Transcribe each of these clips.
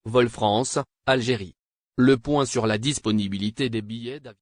Vol France, Algérie. Le point sur la disponibilité des billets d'avion.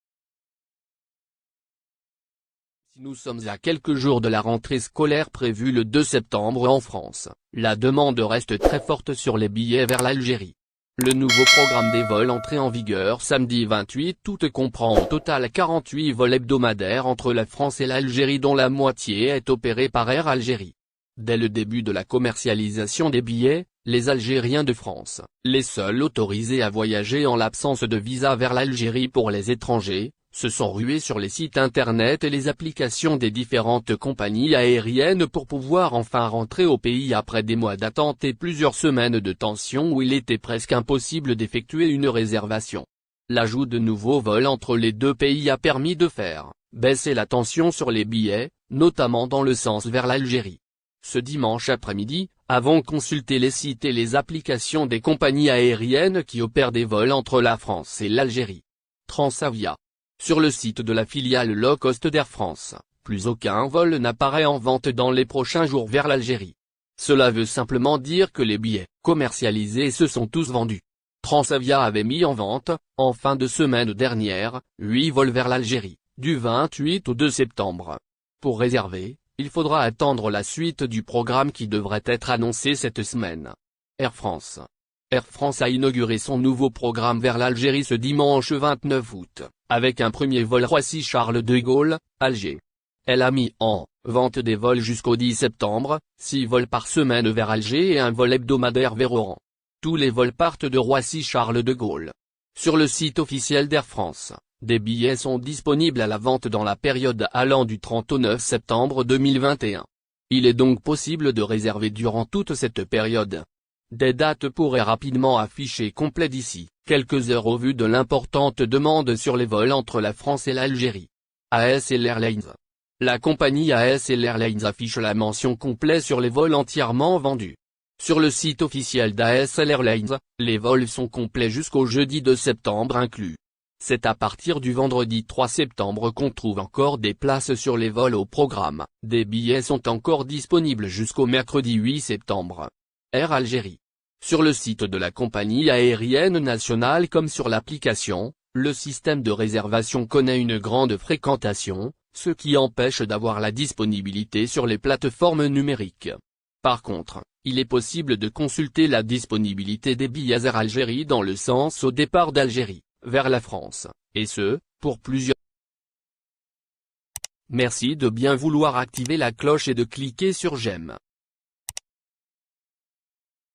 Si nous sommes à quelques jours de la rentrée scolaire prévue le 2 septembre en France, la demande reste très forte sur les billets vers l'Algérie. Le nouveau programme des vols entré en vigueur samedi 28 août comprend au total 48 vols hebdomadaires entre la France et l'Algérie dont la moitié est opérée par Air Algérie. Dès le début de la commercialisation des billets, les Algériens de France, les seuls autorisés à voyager en l'absence de visa vers l'Algérie pour les étrangers, se sont rués sur les sites internet et les applications des différentes compagnies aériennes pour pouvoir enfin rentrer au pays après des mois d'attente et plusieurs semaines de tension où il était presque impossible d'effectuer une réservation. L'ajout de nouveaux vols entre les deux pays a permis de faire baisser la tension sur les billets, notamment dans le sens vers l'Algérie. Ce dimanche après-midi, avons consulté les sites et les applications des compagnies aériennes qui opèrent des vols entre la France et l'Algérie. Transavia. Sur le site de la filiale low-cost d'Air France, plus aucun vol n'apparaît en vente dans les prochains jours vers l'Algérie. Cela veut simplement dire que les billets commercialisés se sont tous vendus. Transavia avait mis en vente, en fin de semaine dernière, 8 vols vers l'Algérie, du 28 au 2 septembre. Pour réserver, il faudra attendre la suite du programme qui devrait être annoncé cette semaine. Air France. Air France a inauguré son nouveau programme vers l'Algérie ce dimanche 29 août, avec un premier vol Roissy-Charles de Gaulle, Alger. Elle a mis en vente des vols jusqu'au 10 septembre, 6 vols par semaine vers Alger et un vol hebdomadaire vers Oran. Tous les vols partent de Roissy-Charles de Gaulle. Sur le site officiel d'Air France, des billets sont disponibles à la vente dans la période allant du 30 au 9 septembre 2021. Il est donc possible de réserver durant toute cette période. Des dates pourraient rapidement afficher complet d'ici quelques heures au vu de l'importante demande sur les vols entre la France et l'Algérie. ASL Airlines. La compagnie ASL Airlines affiche la mention complet sur les vols entièrement vendus. Sur le site officiel d'ASL Airlines, les vols sont complets jusqu'au jeudi 2 septembre inclus. C'est à partir du vendredi 3 septembre qu'on trouve encore des places sur les vols au programme. Des billets sont encore disponibles jusqu'au mercredi 8 septembre. Air Algérie. Sur le site de la compagnie aérienne nationale comme sur l'application, le système de réservation connaît une grande fréquentation, ce qui empêche d'avoir la disponibilité sur les plateformes numériques. Par contre, il est possible de consulter la disponibilité des billets Air Algérie dans le sens au départ d'Algérie, vers la France, et ce, pour plusieurs. Merci de bien vouloir activer la cloche et de cliquer sur j'aime.